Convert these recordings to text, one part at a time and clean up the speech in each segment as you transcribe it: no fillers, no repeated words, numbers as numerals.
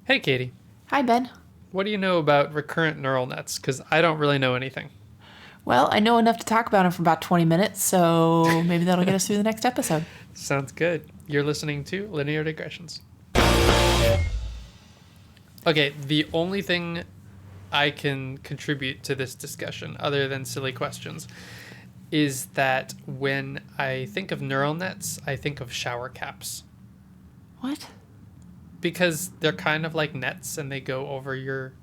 Hey, Katie. Hi, Ben. What do you know about recurrent neural nets? Because I don't really know anything. Well, I know enough to talk about them for about 20 minutes, so maybe that'll get us through the next episode. Sounds good. You're listening to Linear Digressions. Okay, the only thing I can contribute to this discussion, other than silly questions, is that when I think of neural nets, I think of shower caps. What? Because they're kind of like nets and they go over your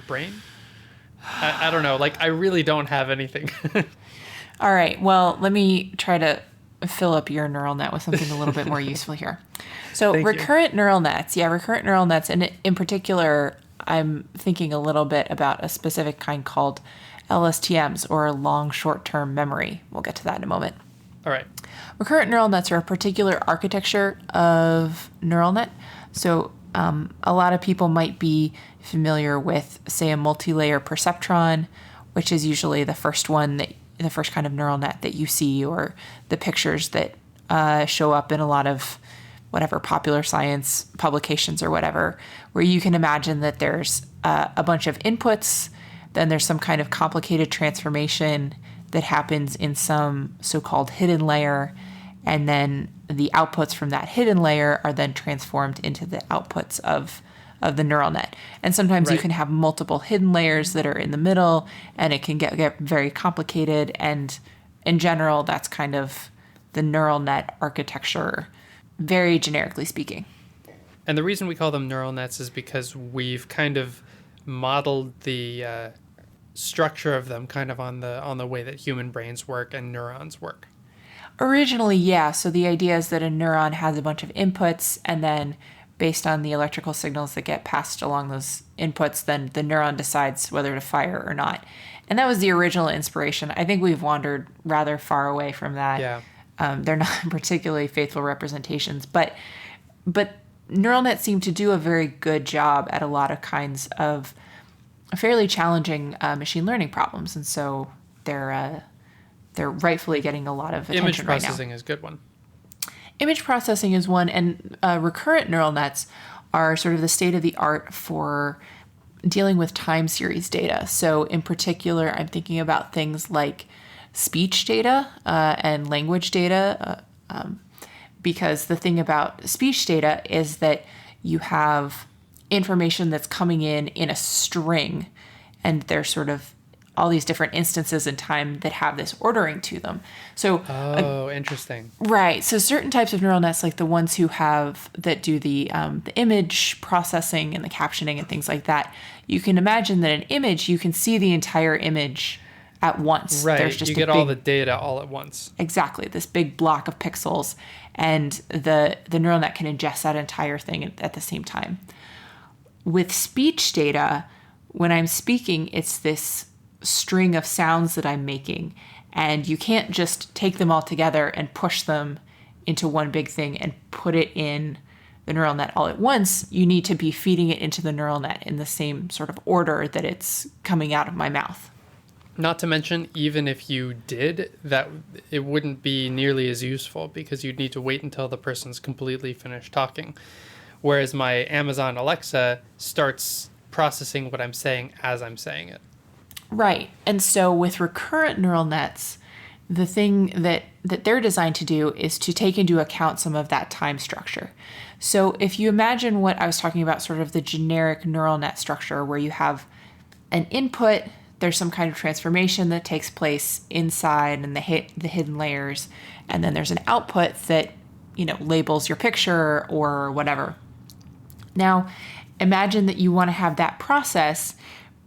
brain. I don't know. Like, I really don't have anything. All right, well, let me try to fill up your neural net with something a little bit more useful here. So, Thank you. recurrent neural nets, and in particular, I'm thinking a little bit about a specific kind called LSTMs, or long short-term memory. We'll get to that in a moment. All right. Recurrent neural nets are a particular architecture of neural net. So a lot of people might be familiar with, say, a multi-layer perceptron, which is usually the first kind of neural net that you see, or the pictures that show up in a lot of whatever popular science publications or whatever, where you can imagine that there's a bunch of inputs, then there's some kind of complicated transformation that happens in some so-called hidden layer, and then the outputs from that hidden layer are then transformed into the outputs of the neural net. And sometimes you Right. can have multiple hidden layers that are in the middle, and it can get very complicated. And in general, that's kind of the neural net architecture, very generically speaking. And the reason we call them neural nets is because we've kind of modeled the structure of them kind of on the way that human brains work and neurons work. Originally, yeah. So the idea is that a neuron has a bunch of inputs, and then based on the electrical signals that get passed along those inputs, then the neuron decides whether to fire or not. And that was the original inspiration. I think we've wandered rather far away from that. Yeah. They're not particularly faithful representations, but neural nets seem to do a very good job at a lot of kinds of fairly challenging machine learning problems, and so they're rightfully getting a lot of attention Image right now. processing is a good one. Image processing is one, and recurrent neural nets are sort of the state of the art for dealing with time series data. So in particular, I'm thinking about things like speech data and language data, because the thing about speech data is that you have information that's coming in a string, and there's sort of all these different instances in time that have this ordering to them. So Oh, interesting. right. So certain types of neural nets, like the ones that do the image processing and the captioning and things like that, you can imagine that an image, you can see the entire image at once. Right. There's just You a get all big, the data all at once. exactly, this big block of pixels, and the neural net can ingest that entire thing at the same time. With speech data, when I'm speaking, it's this string of sounds that I'm making, and you can't just take them all together and push them into one big thing and put it in the neural net all at once. You need to be feeding it into the neural net in the same sort of order that it's coming out of my mouth. Not to mention, even if you did, that it wouldn't be nearly as useful because you'd need to wait until the person's completely finished talking. Whereas my Amazon Alexa starts processing what I'm saying as I'm saying it. Right. And so with recurrent neural nets, the thing that they're designed to do is to take into account some of that time structure. So if you imagine what I was talking about, sort of the generic neural net structure where you have an input, there's some kind of transformation that takes place inside and the hidden layers, and then there's an output that, labels your picture or whatever. Now, imagine that you want to have that process,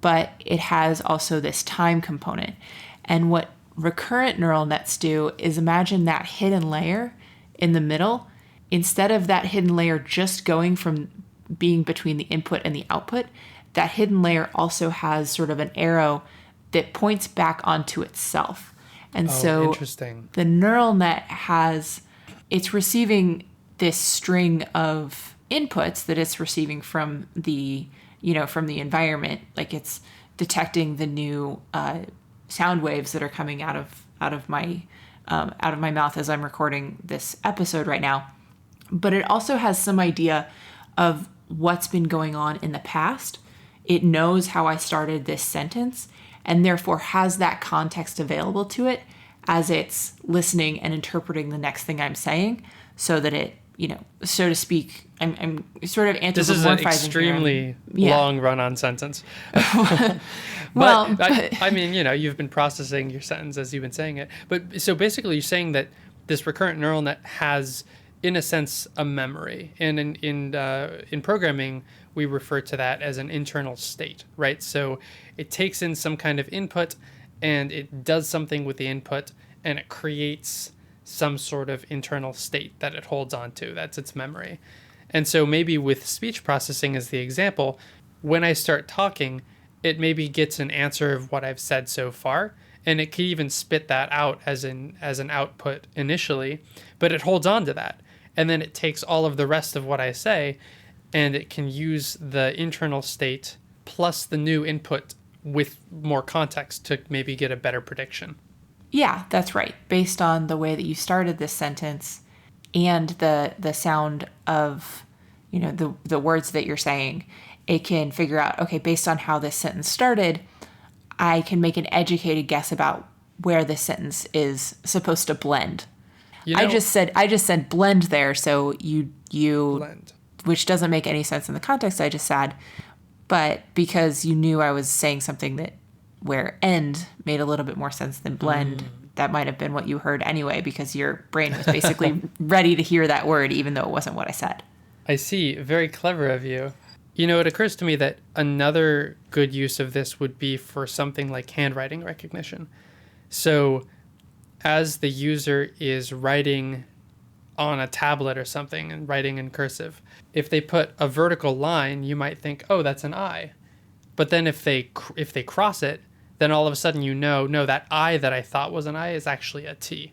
but it has also this time component. And what recurrent neural nets do is imagine that hidden layer in the middle. Instead of that hidden layer just going from being between the input and the output, that hidden layer also has sort of an arrow that points back onto itself. And so Interesting. the neural net it's receiving this string of inputs that it's receiving from the environment. Like, it's detecting the new sound waves that are coming out of my mouth as I'm recording this episode right now. But it also has some idea of what's been going on in the past. It knows how I started this sentence and therefore has that context available to it as it's listening and interpreting the next thing I'm saying, so that it, so to speak, I'm sort of anthropomorphizing. This is an extremely long run-on sentence. Well, I mean, you've been processing your sentence as you've been saying it. But so basically you're saying that this recurrent neural net has, in a sense, a memory. And in programming, we refer to that as an internal state, right? So it takes in some kind of input and it does something with the input and it creates some sort of internal state that it holds on to. That's its memory. And so maybe with speech processing as the example, when I start talking, it maybe gets an answer of what I've said so far, and it can even spit that out as an output initially, but it holds on to that. And then it takes all of the rest of what I say, and it can use the internal state plus the new input with more context to maybe get a better prediction. Yeah, that's right. Based on the way that you started this sentence and the sound of, the words that you're saying, it can figure out, okay, based on how this sentence started, I can make an educated guess about where this sentence is supposed to blend. I just said blend there, so you blend, which doesn't make any sense in the context I just said, but because you knew I was saying something that where end made a little bit more sense than blend, that might have been what you heard anyway, because your brain was basically ready to hear that word, even though it wasn't what I said. I see. Very clever of you. It occurs to me that another good use of this would be for something like handwriting recognition. So as the user is writing on a tablet or something and writing in cursive, if they put a vertical line, you might think, oh, that's an I. But then if they cross it, then all of a sudden no, that I that I thought was an I is actually a T.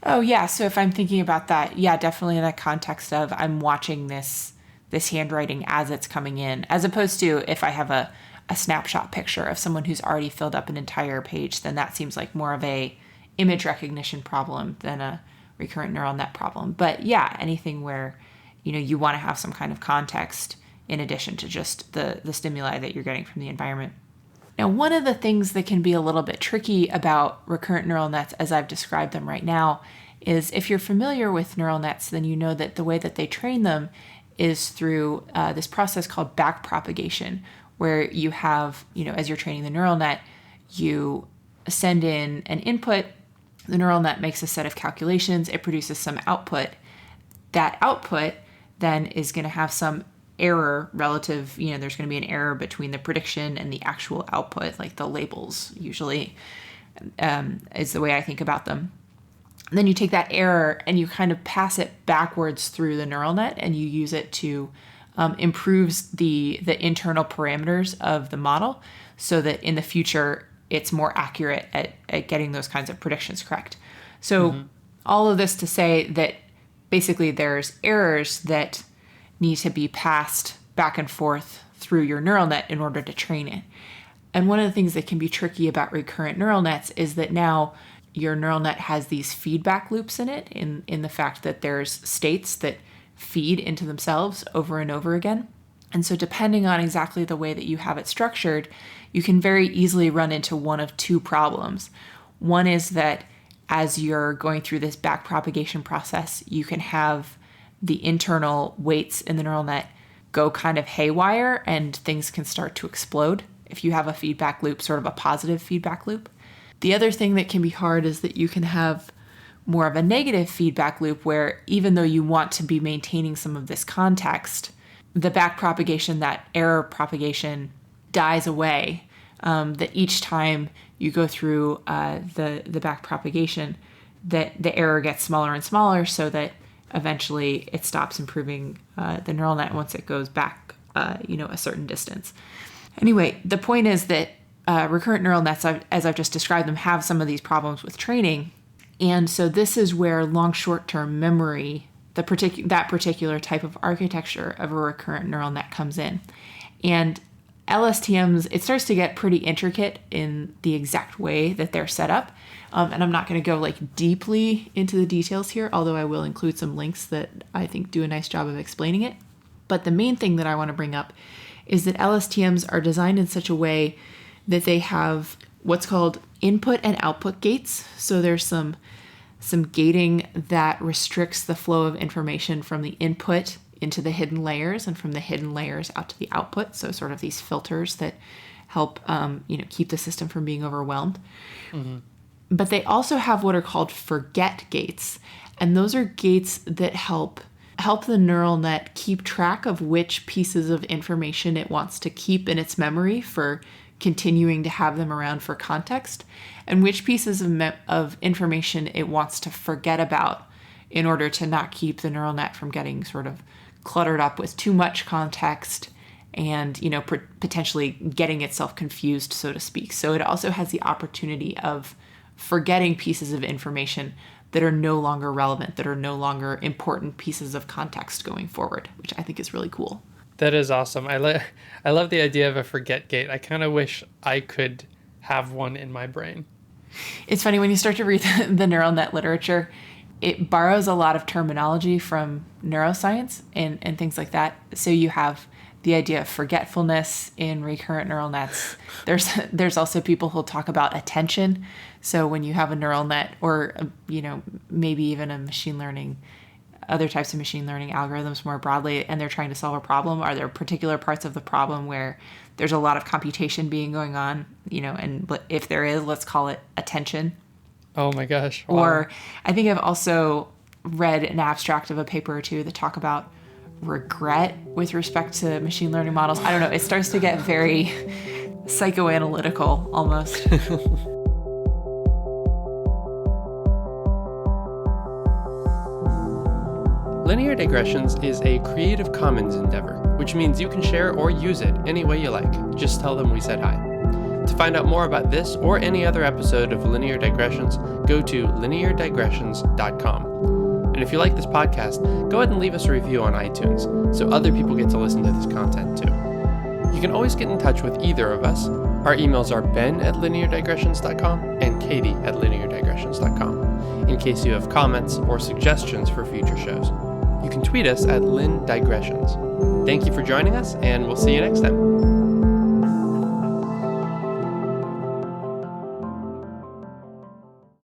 Oh, yeah. So if I'm thinking about that, yeah, definitely in that context of I'm watching this handwriting as it's coming in, as opposed to if I have a snapshot picture of someone who's already filled up an entire page, then that seems like more of a image recognition problem than a recurrent neural net problem. But yeah, anything where, you want to have some kind of context in addition to just the stimuli that you're getting from the environment. Now, one of the things that can be a little bit tricky about recurrent neural nets, as I've described them right now, is if you're familiar with neural nets, then you know that the way that they train them is through this process called backpropagation, where you have, as you're training the neural net, you send in an input, the neural net makes a set of calculations, it produces some output. That output then is going to have some error relative, there's going to be an error between the prediction and the actual output, like the labels usually is the way I think about them. And then you take that error and you kind of pass it backwards through the neural net and you use it to improves the internal parameters of the model so that in the future it's more accurate at getting those kinds of predictions correct. So all of this to say that basically there's errors that need to be passed back and forth through your neural net in order to train it. And one of the things that can be tricky about recurrent neural nets is that now your neural net has these feedback loops in it, in the fact that there's states that feed into themselves over and over again. And so depending on exactly the way that you have it structured, you can very easily run into one of two problems. One is that as you're going through this backpropagation process, you can have the internal weights in the neural net go kind of haywire and things can start to explode if you have a feedback loop, sort of a positive feedback loop. The other thing that can be hard is that you can have more of a negative feedback loop where even though you want to be maintaining some of this context, the backpropagation, that error propagation dies away, that each time you go through the backpropagation, that the error gets smaller and smaller so that eventually it stops improving the neural net once it goes back, a certain distance. Anyway, the point is that recurrent neural nets, as I've just described them, have some of these problems with training. And so this is where long short-term memory, that particular type of architecture of a recurrent neural net comes in. And LSTMs, it starts to get pretty intricate in the exact way that they're set up. And I'm not going to go deeply into the details here, although I will include some links that I think do a nice job of explaining it. But the main thing that I want to bring up is that LSTMs are designed in such a way that they have what's called input and output gates. So there's some gating that restricts the flow of information from the input into the hidden layers and from the hidden layers out to the output. So sort of these filters that help keep the system from being overwhelmed. Mm-hmm. But they also have what are called forget gates. And those are gates that help the neural net keep track of which pieces of information it wants to keep in its memory for continuing to have them around for context, and which pieces of information it wants to forget about in order to not keep the neural net from getting sort of cluttered up with too much context and, potentially getting itself confused, so to speak. So it also has the opportunity of forgetting pieces of information that are no longer relevant, that are no longer important pieces of context going forward, which I think is really cool. That is awesome. I love the idea of a forget gate. I kind of wish I could have one in my brain. It's funny, when you start to read the neural net literature, it borrows a lot of terminology from neuroscience and things like that. So you have the idea of forgetfulness in recurrent neural nets. There's also people who'll talk about attention. So when you have a neural net or, maybe even a machine learning, other types of machine learning algorithms more broadly, and they're trying to solve a problem, are there particular parts of the problem where there's a lot of computation going on, and if there is, let's call it attention. Oh my gosh. Wow. Or I think I've also read an abstract of a paper or two that talk about regret with respect to machine learning models. I don't know. It starts to get very psychoanalytical almost. Linear Digressions is a Creative Commons endeavor, which means you can share or use it any way you like. Just tell them we said hi. To find out more about this or any other episode of Linear Digressions, go to lineardigressions.com. And if you like this podcast, go ahead and leave us a review on iTunes so other people get to listen to this content too. You can always get in touch with either of us. Our emails are ben@lineardigressions.com and katie@lineardigressions.com in case you have comments or suggestions for future shows. You can tweet us at lindigressions. Thank you for joining us, and we'll see you next time.